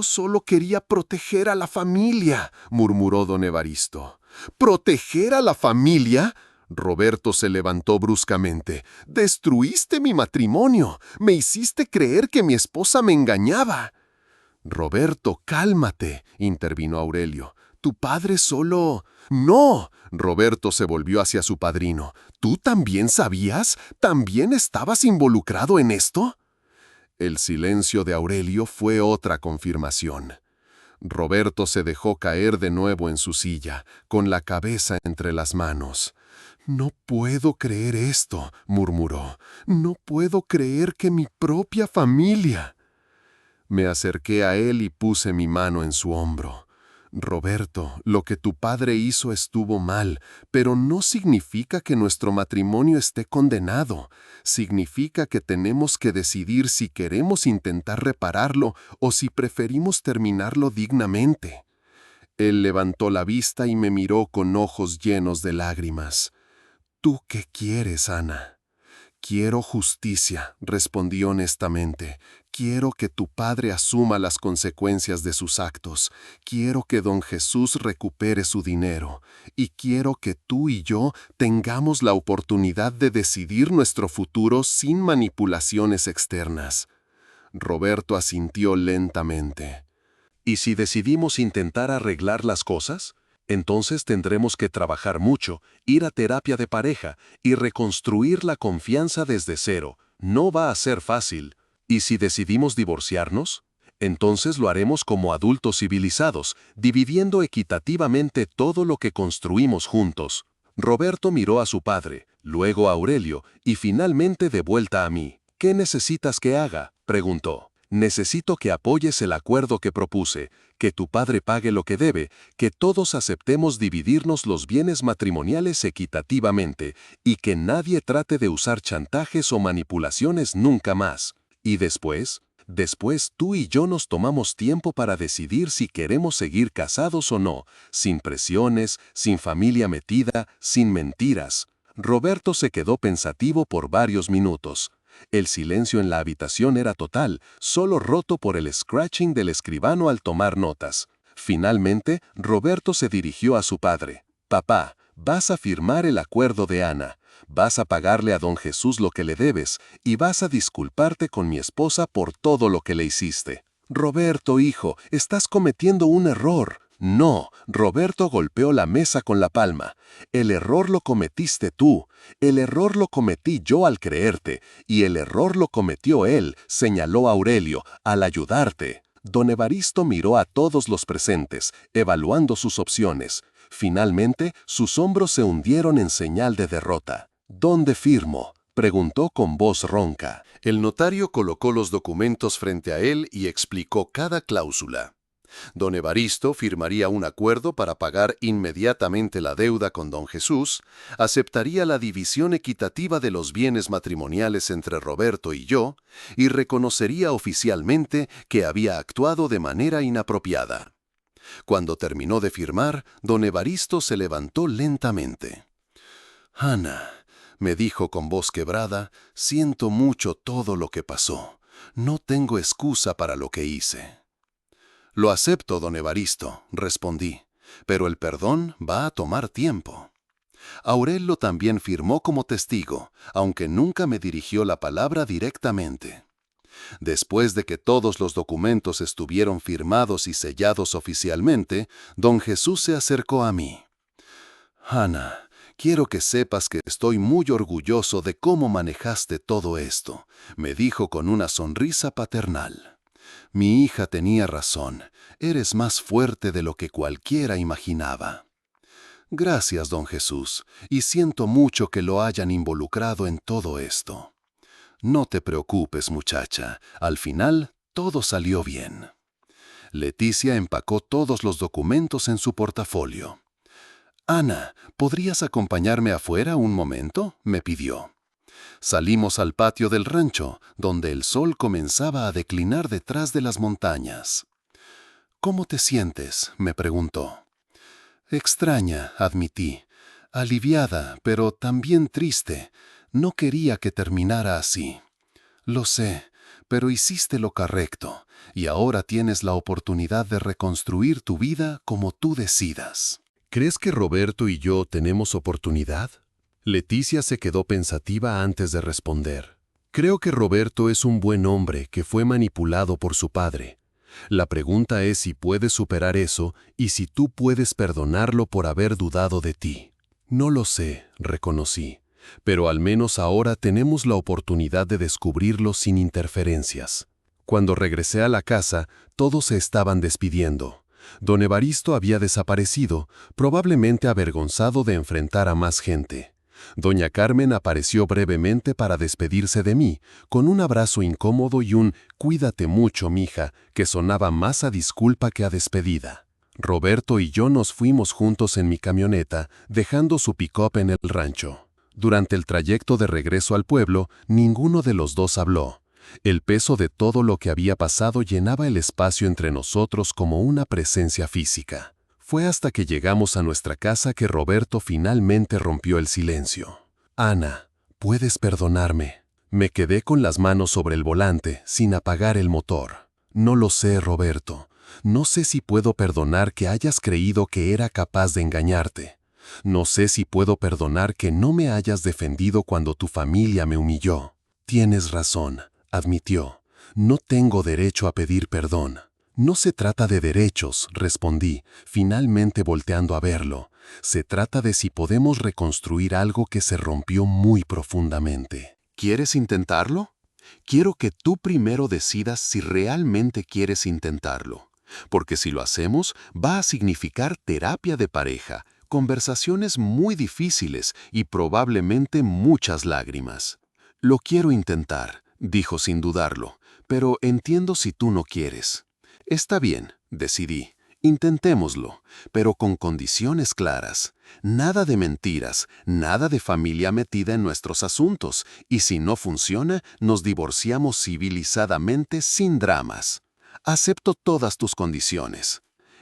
Speaker 3: solo quería proteger a la familia», murmuró don Evaristo. «¿Proteger a la familia?». Roberto se levantó bruscamente. «Destruiste mi matrimonio. Me hiciste creer que mi esposa me engañaba». «Roberto, cálmate», intervino Aurelio. «Tu padre solo...». «No». Roberto se volvió hacia su padrino. «¿Tú también sabías? ¿También estabas involucrado en esto?». El silencio de Aurelio fue otra confirmación.
Speaker 2: Roberto se dejó caer de nuevo en su silla, con la cabeza entre las manos. «No puedo creer esto», murmuró. «No puedo creer que mi propia familia». Me acerqué a él y puse mi mano en su hombro. «Roberto, lo que tu padre hizo estuvo mal, pero no significa que nuestro matrimonio esté condenado. Significa que tenemos que decidir si queremos intentar repararlo o si preferimos terminarlo dignamente». Él levantó la vista y me miró con ojos llenos de lágrimas. «¿Tú qué quieres, Ana?» «Quiero justicia», respondí honestamente. «Quiero que tu padre asuma las consecuencias de sus actos. Quiero que don Jesús recupere su dinero. Y quiero que tú y yo tengamos la oportunidad de decidir nuestro futuro sin manipulaciones externas». Roberto asintió lentamente.
Speaker 1: ¿Y si decidimos intentar arreglar las cosas? Entonces tendremos que trabajar mucho, ir a terapia de pareja y reconstruir la confianza desde cero. No va a ser fácil. ¿Y si decidimos divorciarnos? Entonces lo haremos como adultos civilizados, dividiendo equitativamente todo lo que construimos juntos. Roberto miró a su padre, luego a Aurelio y finalmente de vuelta a mí. «¿Qué necesitas que haga?», preguntó. «Necesito que apoyes el acuerdo que propuse, que tu padre pague lo que debe, que todos aceptemos dividirnos los bienes matrimoniales equitativamente y que nadie trate de usar chantajes o manipulaciones nunca más. Y después tú y yo nos tomamos tiempo para decidir si queremos seguir casados o no, sin presiones, sin familia metida, sin mentiras». Roberto se quedó pensativo por varios minutos. El silencio en la habitación era total, solo roto por el scratching del escribano al tomar notas. Finalmente, Roberto se dirigió a su padre. «Papá, vas a firmar el acuerdo de Ana. Vas a pagarle a don Jesús lo que le debes y vas a disculparte con mi esposa por todo lo que le hiciste». «Roberto, hijo, estás cometiendo un error». «No», Roberto golpeó la mesa con la palma. «El error lo cometiste tú. El error lo cometí yo al creerte. Y el error lo cometió él», señaló Aurelio, «al ayudarte». Don Evaristo miró a todos los presentes, evaluando sus opciones. Finalmente, sus hombros se hundieron en señal de derrota. «¿Dónde firmo?», preguntó con voz ronca.
Speaker 3: El notario colocó los documentos frente a él y explicó cada cláusula. Don Evaristo firmaría un acuerdo para pagar inmediatamente la deuda con don Jesús, aceptaría la división equitativa de los bienes matrimoniales entre Roberto y yo, y reconocería oficialmente que había actuado de manera inapropiada. Cuando terminó de firmar, don Evaristo se levantó lentamente. «Ana», me dijo con voz quebrada, «siento mucho todo lo que pasó. No tengo excusa para lo que hice». «Lo acepto, don Evaristo», respondí, «pero el perdón va a tomar tiempo». Aurelio también firmó como testigo, aunque nunca me dirigió la palabra directamente. Después de que todos los documentos estuvieron firmados y sellados oficialmente, don Jesús se acercó a mí. «Ana, quiero que sepas que estoy muy orgulloso de cómo manejaste todo esto», me dijo con una sonrisa paternal. «Mi hija tenía razón. Eres más fuerte de lo que cualquiera imaginaba». «Gracias, don Jesús, y siento mucho que lo hayan involucrado en todo esto». «No te preocupes, muchacha. Al final, todo salió bien». Leticia empacó todos los documentos en su portafolio. «Ana, ¿podrías acompañarme afuera un momento?», me pidió. Salimos al patio del rancho, donde el sol comenzaba a declinar detrás de las montañas. «¿Cómo te sientes?», me preguntó. «Extraña», admití. «Aliviada, pero también triste. No quería que terminara así». «Lo sé, pero hiciste lo correcto, y ahora tienes la oportunidad de reconstruir tu vida como tú decidas».
Speaker 2: «¿Crees que Roberto y yo tenemos oportunidad?». Leticia se quedó pensativa antes de responder. «Creo que Roberto es un buen hombre que fue manipulado por su padre. La pregunta es si puedes superar eso y si tú puedes perdonarlo por haber dudado de ti». «No lo sé», reconocí, «pero al menos ahora tenemos la oportunidad de descubrirlo sin interferencias». Cuando regresé a la casa, todos se estaban despidiendo. Don Evaristo había desaparecido, probablemente avergonzado de enfrentar a más gente. Doña Carmen apareció brevemente para despedirse de mí, con un abrazo incómodo y un «cuídate mucho, mija», que sonaba más a disculpa que a despedida. Roberto y yo nos fuimos juntos en mi camioneta, dejando su pick-up en el rancho. Durante el trayecto de regreso al pueblo, ninguno de los dos habló. El peso de todo lo que había pasado llenaba el espacio entre nosotros como una presencia física. Fue hasta que llegamos a nuestra casa que Roberto finalmente rompió el silencio. «Ana, puedes perdonarme». Me quedé con las manos sobre el volante, sin apagar el motor. «No lo sé, Roberto. No sé si puedo perdonar que hayas creído que era capaz de engañarte. No sé si puedo perdonar que no me hayas defendido cuando tu familia me humilló». «Tienes razón», admitió. «No tengo derecho a pedir perdón». «No se trata de derechos», respondí, finalmente volteando a verlo. «Se trata de si podemos reconstruir algo que se rompió muy profundamente».
Speaker 3: ¿Quieres intentarlo? Quiero que tú primero decidas si realmente quieres intentarlo. Porque si lo hacemos, va a significar terapia de pareja, conversaciones muy difíciles y probablemente muchas lágrimas. «Lo quiero intentar», dijo sin dudarlo, «pero entiendo si tú no quieres». «Está bien», decidí. «Intentémoslo, pero con condiciones claras. Nada de mentiras, nada de familia metida en nuestros asuntos, y si no funciona, nos divorciamos civilizadamente sin dramas. Acepto todas tus condiciones».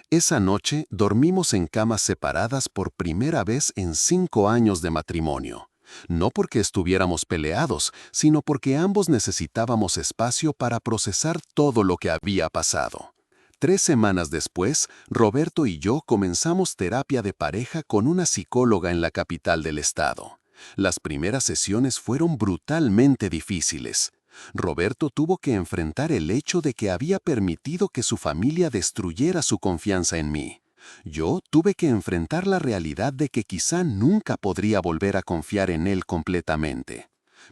Speaker 3: Esa noche dormimos en camas separadas por primera vez en 5 años de matrimonio. No porque estuviéramos peleados, sino porque ambos necesitábamos espacio para procesar todo lo que había pasado. 3 semanas después, Roberto y yo comenzamos terapia de pareja con una psicóloga en la capital del estado. Las primeras sesiones fueron brutalmente difíciles. Roberto tuvo que enfrentar el hecho de que había permitido que su familia destruyera su confianza en mí. Yo tuve que enfrentar la realidad de que quizá nunca podría volver a confiar en él completamente.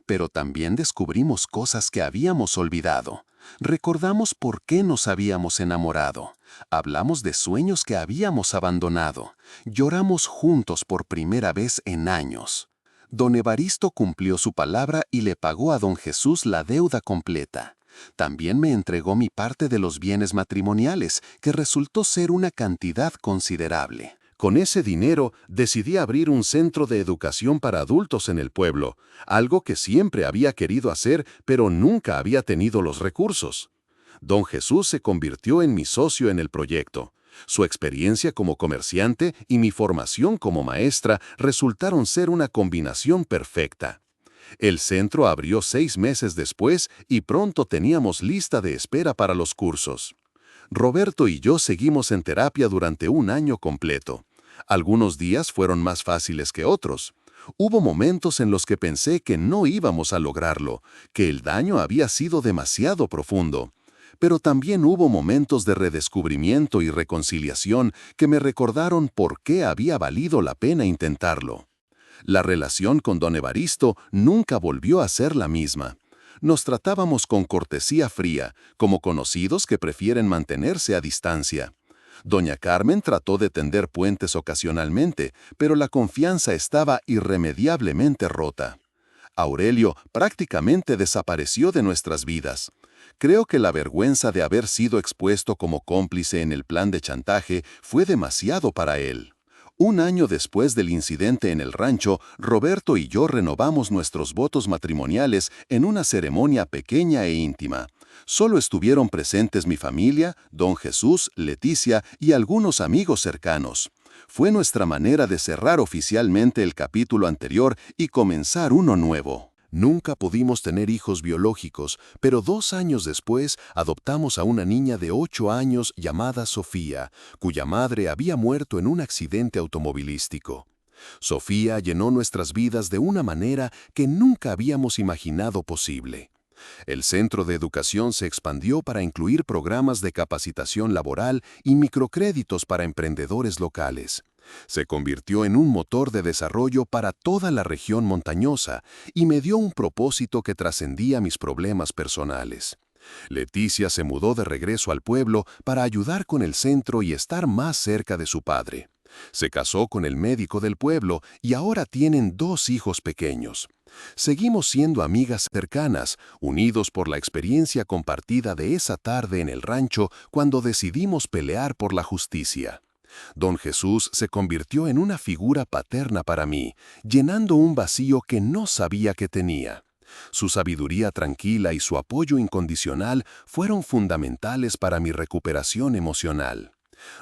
Speaker 3: Pero también descubrimos cosas que habíamos olvidado. Recordamos por qué nos habíamos enamorado. Hablamos de sueños que habíamos abandonado. Lloramos juntos por primera vez en años. Don Evaristo cumplió su palabra y le pagó a don Jesús la deuda completa. También me entregó mi parte de los bienes matrimoniales, que resultó ser una cantidad considerable. Con ese dinero decidí abrir un centro de educación para adultos en el pueblo, algo que siempre había querido hacer, pero nunca había tenido los recursos. Don Jesús se convirtió en mi socio en el proyecto. Su experiencia como comerciante y mi formación como maestra resultaron ser una combinación perfecta. El centro abrió 6 meses después y pronto teníamos lista de espera para los cursos. Roberto y yo seguimos en terapia durante 1 año completo. Algunos días fueron más fáciles que otros. Hubo momentos en los que pensé que no íbamos a lograrlo, que el daño había sido demasiado profundo. Pero también hubo momentos de redescubrimiento y reconciliación que me recordaron por qué había valido la pena intentarlo. La relación con don Evaristo nunca volvió a ser la misma. Nos tratábamos con cortesía fría, como conocidos que prefieren mantenerse a distancia. Doña Carmen trató de tender puentes ocasionalmente, pero la confianza estaba irremediablemente rota. Aurelio prácticamente desapareció de nuestras vidas. Creo que la vergüenza de haber sido expuesto como cómplice en el plan de chantaje fue demasiado para él. 1 año después del incidente en el rancho, Roberto y yo renovamos nuestros votos matrimoniales en una ceremonia pequeña e íntima. Solo estuvieron presentes mi familia, don Jesús, Leticia y algunos amigos cercanos. Fue nuestra manera de cerrar oficialmente el capítulo anterior y comenzar uno nuevo. Nunca pudimos tener hijos biológicos, pero 2 años después adoptamos a una niña de 8 años llamada Sofía, cuya madre había muerto en un accidente automovilístico. Sofía llenó nuestras vidas de una manera que nunca habíamos imaginado posible. El centro de educación se expandió para incluir programas de capacitación laboral y microcréditos para emprendedores locales. Se convirtió en un motor de desarrollo para toda la región montañosa y me dio un propósito que trascendía mis problemas personales. Leticia se mudó de regreso al pueblo para ayudar con el centro y estar más cerca de su padre. Se casó con el médico del pueblo y ahora tienen 2 hijos pequeños. Seguimos siendo amigas cercanas, unidos por la experiencia compartida de esa tarde en el rancho cuando decidimos pelear por la justicia. Don Jesús se convirtió en una figura paterna para mí, llenando un vacío que no sabía que tenía. Su sabiduría tranquila y su apoyo incondicional fueron fundamentales para mi recuperación emocional.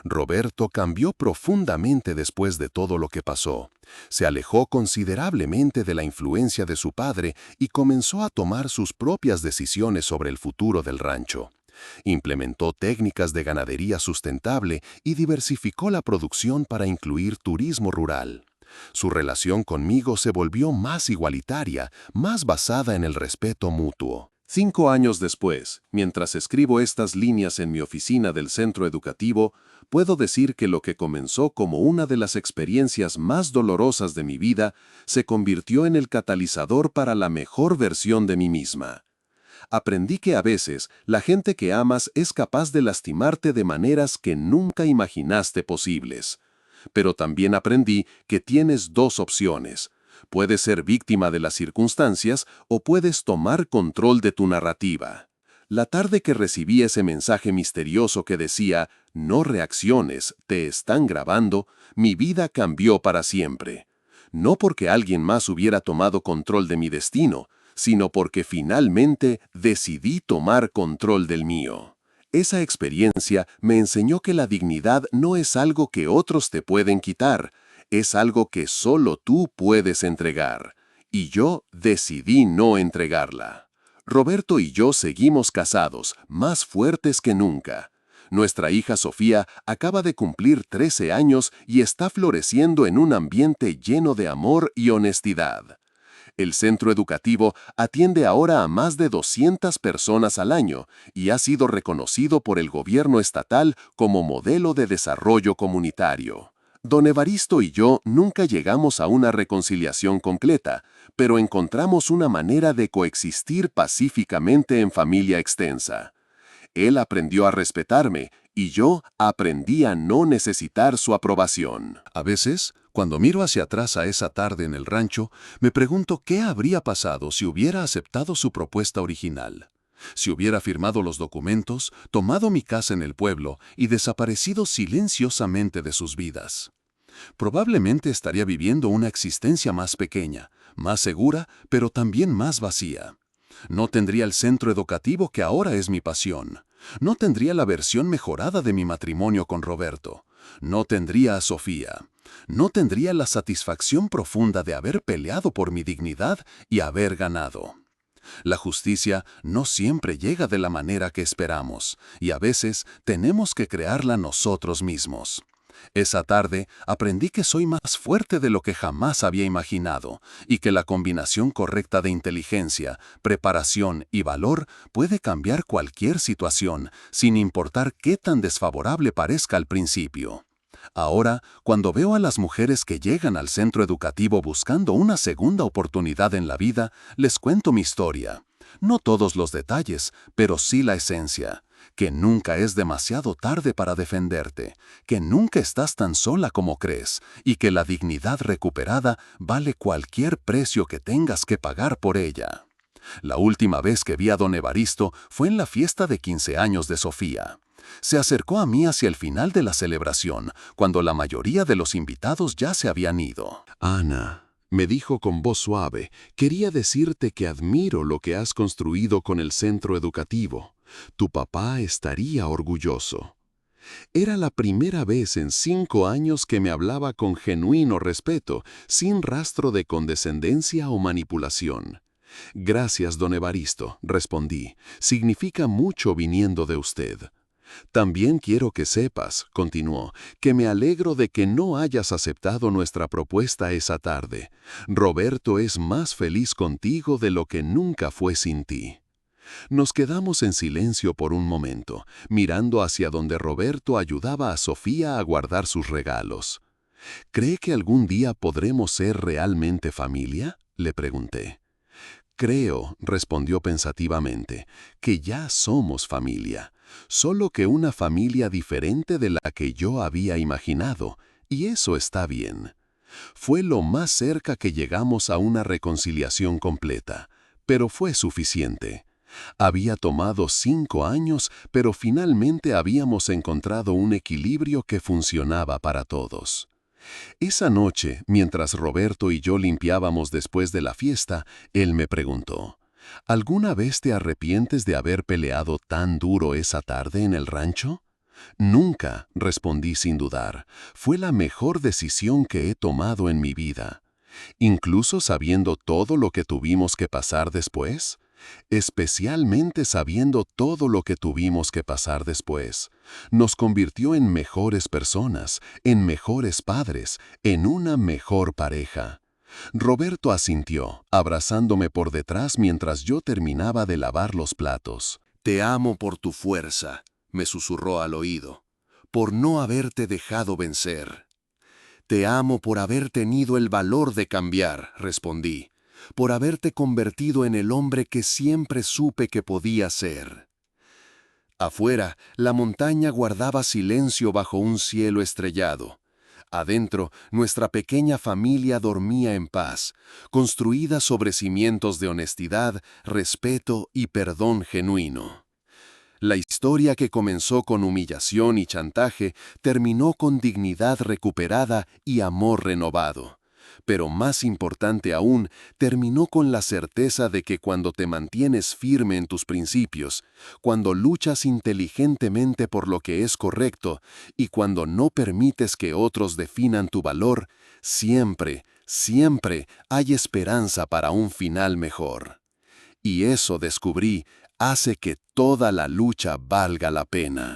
Speaker 3: Roberto cambió profundamente después de todo lo que pasó. Se alejó considerablemente de la influencia de su padre y comenzó a tomar sus propias decisiones sobre el futuro del rancho. Implementó técnicas de ganadería sustentable y diversificó la producción para incluir turismo rural. Su relación conmigo se volvió más igualitaria, más basada en el respeto mutuo.
Speaker 1: 5 años después, mientras escribo estas líneas en mi oficina del centro educativo, puedo decir que lo que comenzó como una de las experiencias más dolorosas de mi vida se convirtió en el catalizador para la mejor versión de mí misma. Aprendí que a veces la gente que amas es capaz de lastimarte de maneras que nunca imaginaste posibles. Pero también aprendí que tienes 2 opciones. Puedes ser víctima de las circunstancias o puedes tomar control de tu narrativa. La tarde que recibí ese mensaje misterioso que decía, no reacciones, te están grabando, mi vida cambió para siempre. No porque alguien más hubiera tomado control de mi destino, sino porque finalmente decidí tomar control del mío. Esa experiencia me enseñó que la dignidad no es algo que otros te pueden quitar, es algo que solo tú puedes entregar. Y yo decidí no entregarla. Roberto y yo seguimos casados, más fuertes que nunca. Nuestra hija Sofía acaba de cumplir 13 años y está floreciendo en un ambiente lleno de amor y honestidad. El centro educativo atiende ahora a más de 200 personas al año y ha sido reconocido por el gobierno estatal como modelo de desarrollo comunitario. Don Evaristo y yo nunca llegamos a una reconciliación completa, pero encontramos una manera de coexistir pacíficamente en familia extensa. Él aprendió a respetarme y yo aprendí a no necesitar su aprobación.
Speaker 2: A veces, cuando miro hacia atrás a esa tarde en el rancho, me pregunto qué habría pasado si hubiera aceptado su propuesta original. Si hubiera firmado los documentos, tomado mi casa en el pueblo y desaparecido silenciosamente de sus vidas. Probablemente estaría viviendo una existencia más pequeña, más segura, pero también más vacía. No tendría el centro educativo que ahora es mi pasión. No tendría la versión mejorada de mi matrimonio con Roberto. No tendría a Sofía. No tendría la satisfacción profunda de haber peleado por mi dignidad y haber ganado. La justicia no siempre llega de la manera que esperamos, y a veces tenemos que crearla nosotros mismos. Esa tarde aprendí que soy más fuerte de lo que jamás había imaginado y que la combinación correcta de inteligencia, preparación y valor puede cambiar cualquier situación sin importar qué tan desfavorable parezca al principio. Ahora, cuando veo a las mujeres que llegan al centro educativo buscando una segunda oportunidad en la vida, les cuento mi historia. No todos los detalles, pero sí la esencia. Que nunca es demasiado tarde para defenderte, que nunca estás tan sola como crees y que la dignidad recuperada vale cualquier precio que tengas que pagar por ella. La última vez que vi a don Evaristo fue en la fiesta de 15 años de Sofía. Se acercó a mí hacia el final de la celebración, cuando la mayoría de los invitados ya se habían ido.
Speaker 3: Ana, me dijo con voz suave, quería decirte que admiro lo que has construido con el centro educativo. Tu papá estaría orgulloso. Era la primera vez en 5 años que me hablaba con genuino respeto, sin rastro de condescendencia o manipulación. Gracias, don Evaristo, respondí. Significa mucho viniendo de usted. También quiero que sepas, continuó, que me alegro de que no hayas aceptado nuestra propuesta esa tarde. Roberto es más feliz contigo de lo que nunca fue sin ti. Nos quedamos en silencio por un momento, mirando hacia donde Roberto ayudaba a Sofía a guardar sus regalos. ¿Cree que algún día podremos ser realmente familia?, le pregunté.
Speaker 2: Creo, respondió pensativamente, que ya somos familia, solo que una familia diferente de la que yo había imaginado, y eso está bien. Fue lo más cerca que llegamos a una reconciliación completa, pero fue suficiente. Había tomado 5 años, pero finalmente habíamos encontrado un equilibrio que funcionaba para todos. Esa noche, mientras Roberto y yo limpiábamos después de la fiesta, él me preguntó, ¿alguna vez te arrepientes de haber peleado tan duro esa tarde en el rancho? Nunca, respondí sin dudar. Fue la mejor decisión que he tomado en mi vida. Incluso sabiendo todo lo que tuvimos que pasar después. Especialmente sabiendo todo lo que tuvimos que pasar después, nos convirtió en mejores personas, en mejores padres, en una mejor pareja. Roberto asintió, abrazándome por detrás mientras yo terminaba de lavar los platos.
Speaker 3: Te amo por tu fuerza, me susurró al oído, por no haberte dejado vencer. Te amo por haber tenido el valor de cambiar, respondí, por haberte convertido en el hombre que siempre supe que podía ser. Afuera, la montaña guardaba silencio bajo un cielo estrellado. Adentro, nuestra pequeña familia dormía en paz, construida sobre cimientos de honestidad, respeto y perdón genuino. La historia que comenzó con humillación y chantaje terminó con dignidad recuperada y amor renovado. Pero más importante aún, terminó con la certeza de que cuando te mantienes firme en tus principios, cuando luchas inteligentemente por lo que es correcto y cuando no permites que otros definan tu valor, siempre, siempre hay esperanza para un final mejor. Y eso descubrí hace que toda la lucha valga la pena.